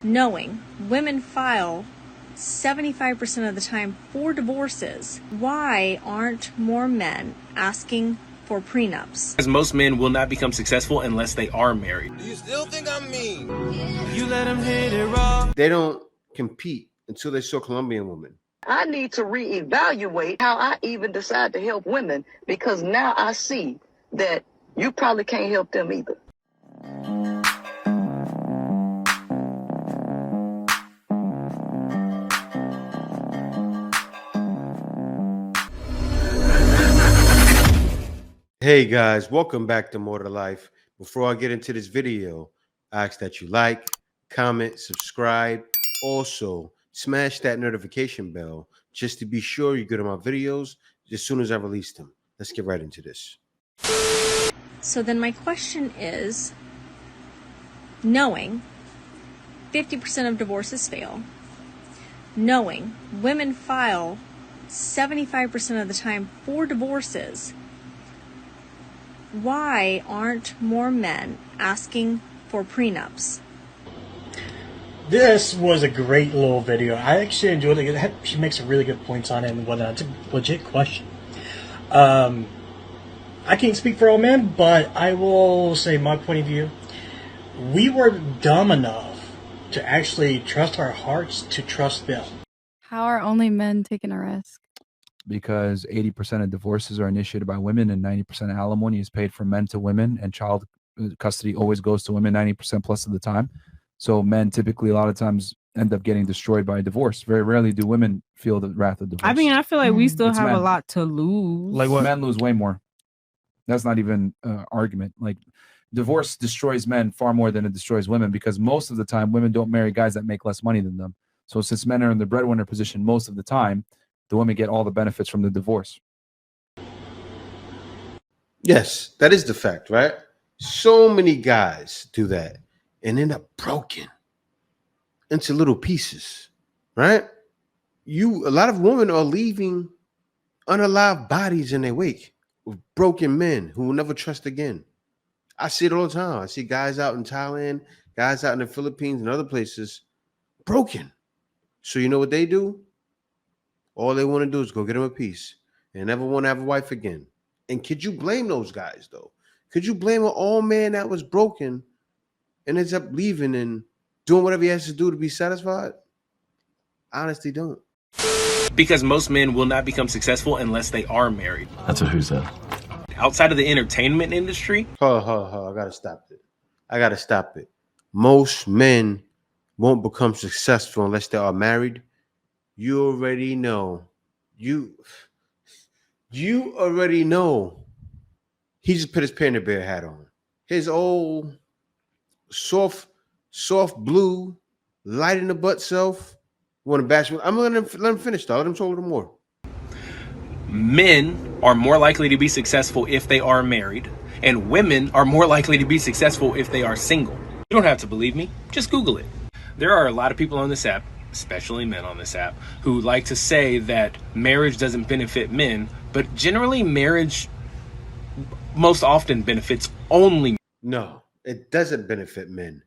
knowing women file 75% of the time for divorces, why aren't more men asking for prenups? Because most men will not become successful unless they are married. Do you still think I'm mean? You let them hit it raw. They don't compete until they saw Colombian women. I need to reevaluate how I even decide to help women, because now I see that you probably can't help them either. Hey guys, welcome back to More to Life. Before I get into this video, I ask that you like, comment, subscribe. Also, smash that notification bell just to be sure you get on my videos as soon as I release them. Let's get right into this. So then my question is, knowing 50% of divorces fail, knowing women file 75% of the time for divorces, why aren't more men asking for prenups? This was a great little video. I actually enjoyed it. She makes some really good points on it and whatnot. It's a legit question. I can't speak for all men, but I will say my point of view. We were dumb enough to actually trust our hearts to trust them. How are only men taking a risk? Because 80% of divorces are initiated by women and 90% of alimony is paid from men to women, and child custody always goes to women 90% plus of the time. So men typically a lot of times end up getting destroyed by divorce. Very rarely do women feel the wrath of divorce. I mean, I feel like we still It's have men. a lot to lose. Like what? Men lose way more. That's not even an argument. Like divorce destroys men far more than it destroys women, because most of the time women don't marry guys that make less money than them. So since men are in the breadwinner position most of the time, the women get all the benefits from the divorce. Yes, that is the fact, right? So many guys do that and end up broken into little pieces, right? A lot of women are leaving unalive bodies in their wake with broken men who will never trust again. I see it all the time. I see guys out in Thailand, guys out in the Philippines and other places broken. So you know what they do? All they want to do is go get him a piece and never want to have a wife again. And could you blame those guys, though? Could you blame an old man that was broken and ends up leaving and doing whatever he has to do to be satisfied? I honestly don't. Because most men will not become successful unless they are married. That's a who said. Outside of the entertainment industry, I gotta stop it. Most men won't become successful unless they are married. You already know. You already know. He just put his Panda Bear hat on. His old soft blue, light in the butt self. Want to bash me? I'm gonna let him finish though. Let him talk a little more. men are more likely to be successful if they are married, and women are more likely to be successful if they are single. You don't have to believe me, just Google it. There are a lot of people on this app, especially men on this app, who like to say that marriage doesn't benefit men, but generally marriage most often benefits only men. No, it doesn't benefit men,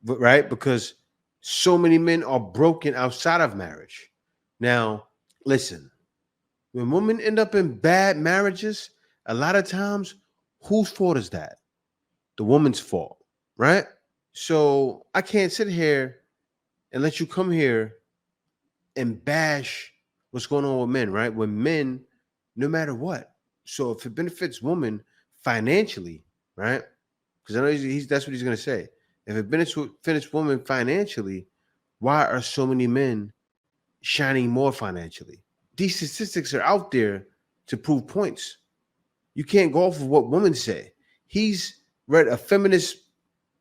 but right? Because so many men are broken outside of marriage. Now, listen, when women end up in bad marriages, a lot of times, whose fault is that? The woman's fault, right? So I can't sit here and let you come here and bash what's going on with men, right? When men, no matter what. So if it benefits women financially, right? Because I know that's what he's going to say. If it benefits women financially, why are so many men shining more financially? These statistics are out there to prove points. You can't go off of what women say. He's read a feminist.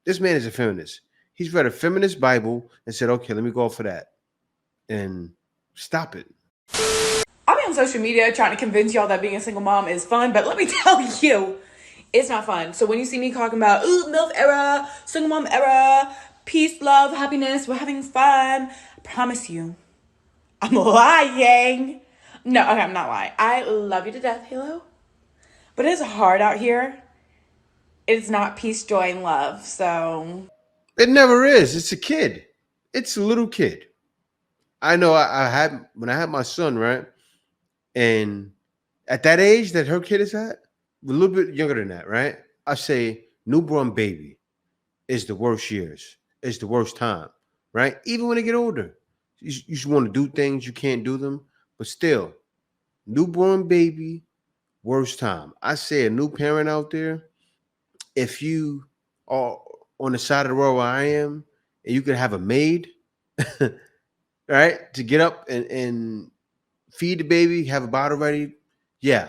This man is a feminist. He's read a feminist Bible and said, okay, let me go for that and stop it. I'll be on social media trying to convince y'all that being a single mom is fun, but let me tell you, it's not fun. So when you see me talking about, ooh, MILF era, single mom era, peace, love, happiness, we're having fun, I promise you, I'm lying. No, okay, I'm not lying. I love you to death, Halo. But it is hard out here. It's not peace, joy, and love, so... It never is. It's a kid. It's a little kid. I know I had when I had my son, right? And at that age that her kid is at, a little bit younger than that, right? I say newborn baby is the worst years. It's the worst time, right? Even when they get older, you just want to do things, you can't do them, but still, newborn baby, worst time. I say a new parent out there, if you are on the side of the road where I am, and you could have a maid, right, to get up and feed the baby, have a bottle ready, yeah,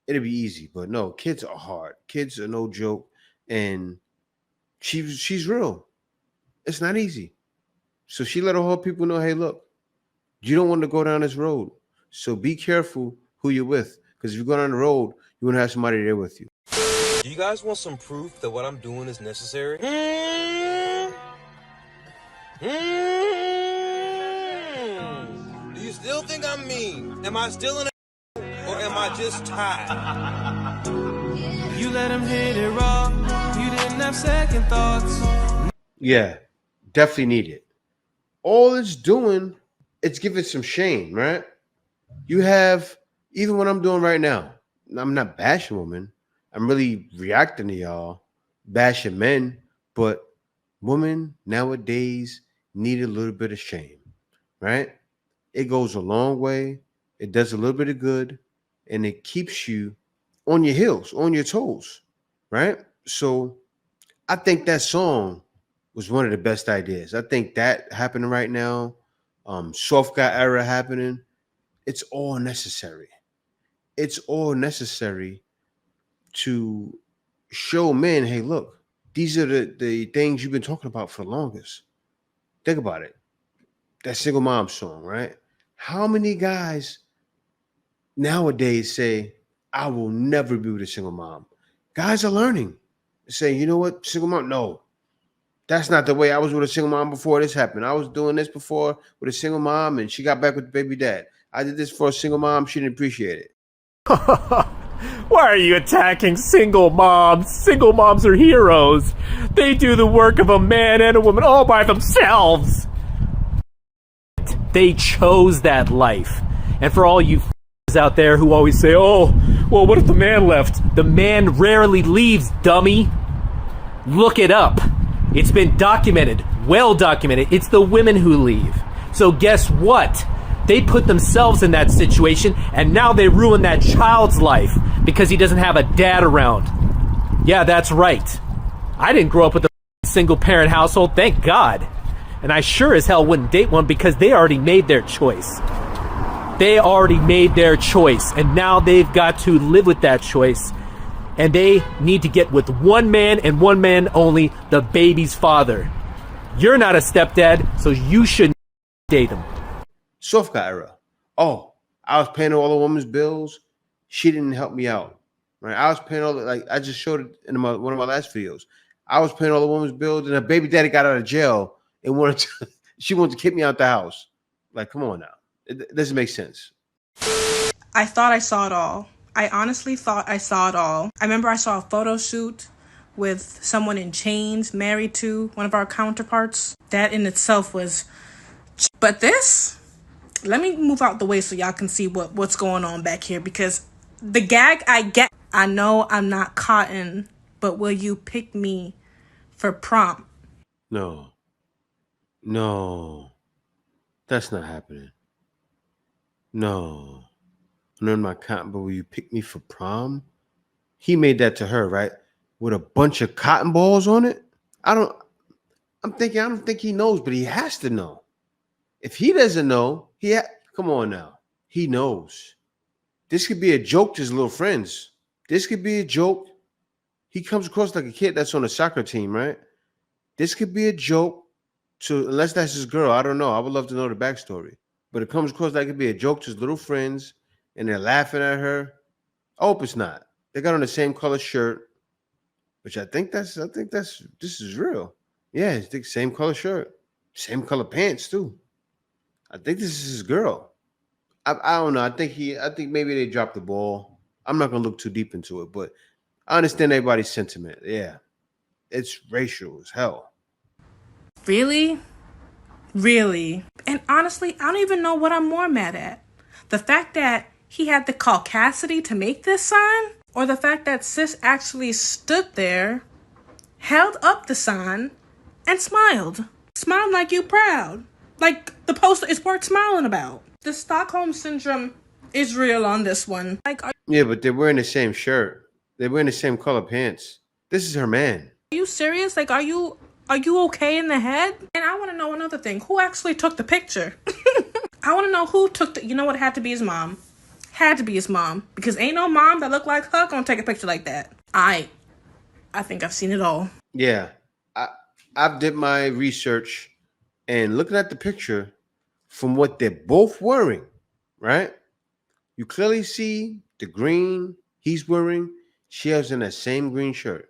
it'll be easy. But no, kids are hard. Kids are no joke, and she's real. It's not easy. So she let all her people know, hey, look, you don't want to go down this road. So be careful who you're with, because if you go down the road, you want to have somebody there with you. Do you guys want some proof that what I'm doing is necessary? Do you still think I'm mean? Am I still an or am I just tired? You let him hit it raw. You didn't have second thoughts. Yeah, definitely need it. All it's doing, it's giving some shame, right? You have, even what I'm doing right now, I'm not bashing women. I'm really reacting to y'all bashing men, but women nowadays need a little bit of shame, right? It goes a long way. It does a little bit of good, and it keeps you on your heels, on your toes, right? So I think that song was one of the best ideas. I think that happening right now, soft guy era happening, it's all necessary. It's all necessary to show men, hey, look, these are the things you've been talking about for the longest. Think about it. That single mom song, right? How many guys nowadays say, I will never be with a single mom? Guys are learning. Say, you know what, single mom, no. That's not the way. I was with a single mom before this happened. I was doing this before with a single mom, and she got back with the baby dad. I did this for a single mom. She didn't appreciate it. Why are you attacking single moms? Single moms are heroes. They do the work of a man and a woman all by themselves. They chose that life. And for all you out there who always say, oh, well, what if the man left? The man rarely leaves, dummy. Look it up. It's been documented, well documented. It's the women who leave. So guess what? They put themselves in that situation, and now they ruin that child's life because he doesn't have a dad around. Yeah, that's right. I didn't grow up with a single parent household, thank God. And I sure as hell wouldn't date one because they already made their choice. They already made their choice, and now they've got to live with that choice. And they need to get with one man and one man only, the baby's father. You're not a stepdad, so you shouldn't date him. Soft guy era. Oh, I was paying all the woman's bills. She didn't help me out. Right? I was paying all the, like I just showed it in one of my last videos. I was paying all the woman's bills, and her baby daddy got out of jail and she wanted to kick me out the house. Like, come on now. It doesn't make sense. I thought I saw it all. I honestly thought I saw it all. I remember I saw a photo shoot with someone in chains married to one of our counterparts. That in itself was... But this... Let me move out the way so y'all can see what's going on back here, because the gag I get... I know I'm not cotton, but will you pick me for prom? No. That's not happening. No. I'm not cotton, but will you pick me for prom? He made that to her, right? With a bunch of cotton balls on it. I don't think he knows, but he has to know. If he doesn't know, come on now. He knows. This could be a joke to his little friends. This could be a joke. He comes across like a kid that's on a soccer team, right? This could be a joke to, unless that's his girl. I don't know. I would love to know the backstory. But it comes across like it could be a joke to his little friends, and they're laughing at her. I hope it's not. They got on the same color shirt, which I think this is real. Yeah, it's the same color shirt, same color pants too. I think this is his girl. I don't know. I think maybe they dropped the ball. I'm not gonna look too deep into it, but I understand everybody's sentiment. Yeah, it's racial as hell. Really? Really. And honestly, I don't even know what I'm more mad at. The fact that he had the caucasity to make this sign, or the fact that sis actually stood there, held up the sign, and smiled. Smiled like you proud. Like the poster is worth smiling about. The Stockholm Syndrome is real on this one. Like, Yeah, but they're wearing the same shirt. They're wearing the same color pants. This is her man. are you serious? Like, are you okay in the head? And I want to know another thing. Who actually took the picture? I want to know who took the... You know what? It had to be his mom. Had to be his mom. Because ain't no mom that look like her gonna take a picture like that. I think I've seen it all. Yeah. I've did my research and looking at the picture from what they're both wearing, right? You clearly see the green he's wearing. She has in that same green shirt.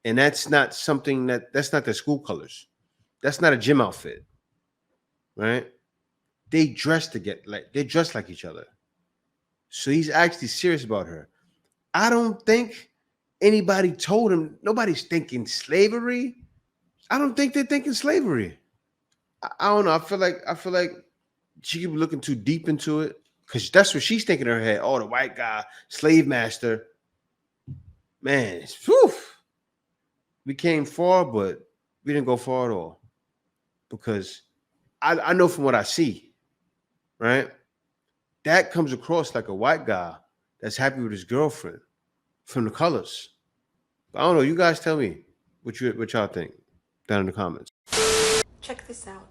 And that's not something that's not their school colors. That's not a gym outfit, right? They dress they dress like each other. So he's actually serious about her. I don't think anybody told him. Nobody's thinking slavery. I don't think they're thinking slavery. I don't know. I feel like she could be looking too deep into it because that's what she's thinking in her head. Oh, the white guy, slave master. Man, whew. We came far, but we didn't go far at all. Because I know from what I see, right? That comes across like a white guy that's happy with his girlfriend from the colors. But I don't know. You guys tell me what y'all think down in the comments. Check this out.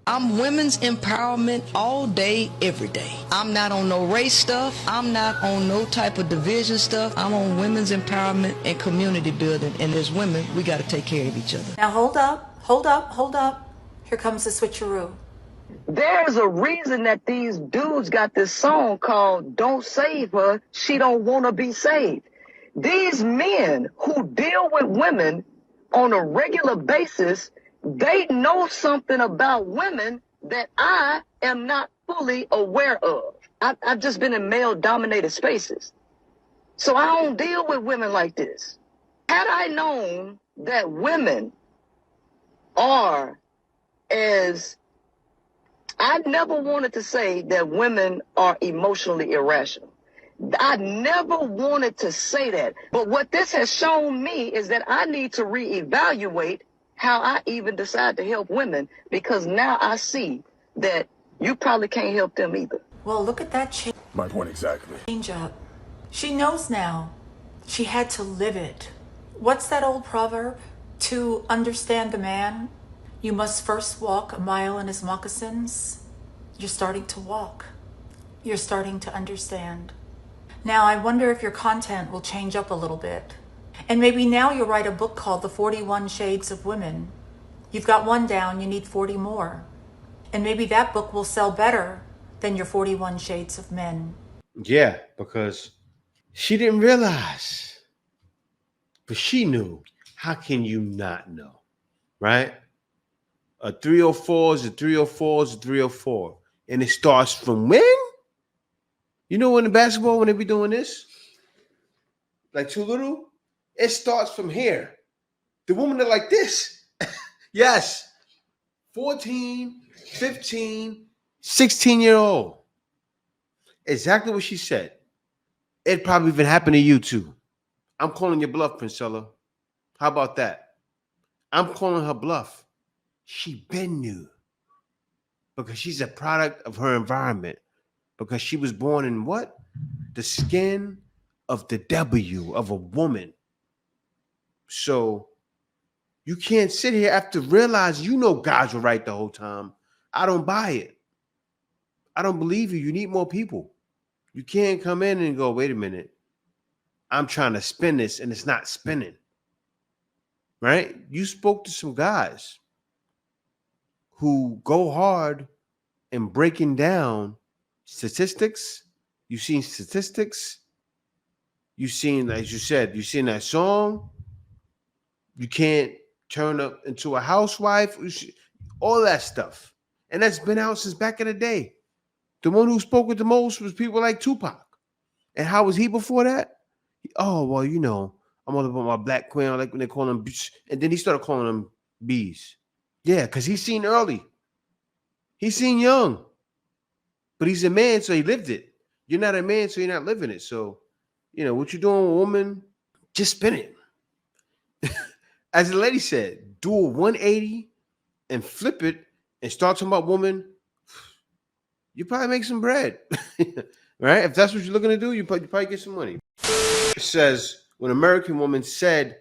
I'm women's empowerment all day, every day. I'm not on no race stuff. I'm not on no type of division stuff. I'm on women's empowerment and community building. And as women, we got to take care of each other. Now hold up. Here comes the switcheroo. There's a reason that these dudes got this song called Don't Save Her, She Don't Want to Be Saved. These men who deal with women on a regular basis, they know something about women that I am not fully aware of. I've just been in male-dominated spaces. So I don't deal with women like this. Had I known that women are as... I never wanted to say that women are emotionally irrational. I never wanted to say that. But what this has shown me is that I need to reevaluate how I even decide to help women, because now I see that you probably can't help them either. Well, look at that change. My point exactly. Change up. She knows now. She had to live it. What's that old proverb? To understand a man, you must first walk a mile in his moccasins. You're starting to walk. You're starting to understand. Now, I wonder if your content will change up a little bit. And maybe now you'll write a book called The 41 Shades of Women. You've got one down, you need 40 more. And maybe that book will sell better than your 41 Shades of Men. Yeah, because she didn't realize. But she knew. How can you not know? Right? A 304 is a 304 is a 304. And it starts from when? You know when in basketball, when they be doing this? Like too little? It starts from here. The women are like this. Yes. 14, 15, 16-year-old. Exactly what she said. It probably even happened to you too. I'm calling your bluff, Princella. How about that? I'm calling her bluff. She been new. Because she's a product of her environment. Because she was born in what? The skin of the W of a woman. So you can't sit here after realize you know guys were right the whole time. I don't buy it. I don't believe you. You need more people. You can't come in and go, wait a minute. I'm trying to spin this and it's not spinning. Right? You spoke to some guys who go hard in breaking down statistics. You've seen statistics. You've seen, as you said, you've seen that song. You can't turn up into a housewife. All that stuff. And that's been out since back in the day. The one who spoke with the most was people like Tupac. And how was he before that? Oh, well, you know, I'm all about my black queen. I like when they call them, and then he started calling them bees. Yeah, because he's seen early. He seen young, but he's a man, so he lived it. You're not a man, so you're not living it. So, you know, what you're doing with a woman, just spin it. As the lady said, do a 180 and flip it and start talking about woman. You probably make some bread, right? If that's what you're looking to do, you probably get some money. It says when American women said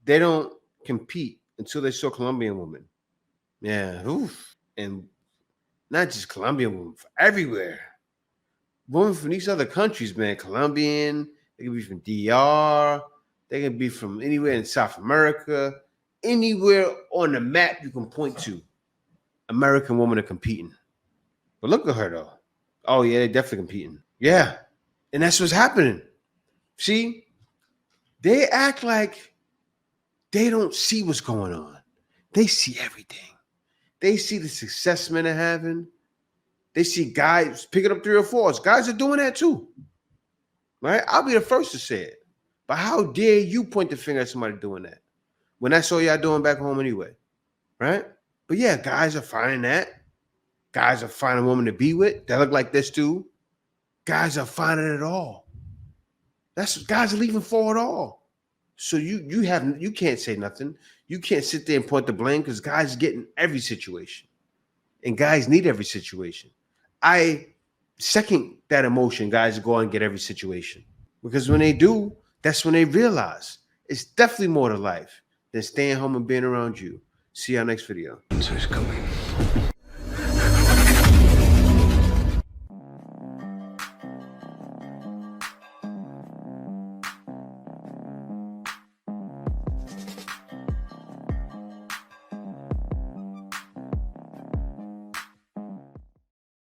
they don't compete until they saw Colombian women. Yeah, oof. And not just Colombian women, for everywhere. Women from these other countries, man. Colombian, they can be from DR, they can be from anywhere in South America, anywhere on the map you can point to. American women are competing. But look at her though. Oh yeah, they're definitely competing. Yeah. And that's what's happening. See, they act like they don't see what's going on. They see everything. They see the success men are having. They see guys picking up 3 or 4s. Guys are doing that too. Right? I'll be the first to say it. But how dare you point the finger at somebody doing that when that's all y'all doing back home anyway? Right? But yeah, guys are finding that. Guys are finding a woman to be with that look like this too. Guys are finding it all. That's what guys are leaving for it all. So you can't say nothing. You can't sit there and point the blame because guys get in every situation. And guys need every situation. I second that emotion, guys go and get every situation. Because when they do, that's when they realize it's definitely more to life than staying home and being around you. See y'all next video. Answer's coming.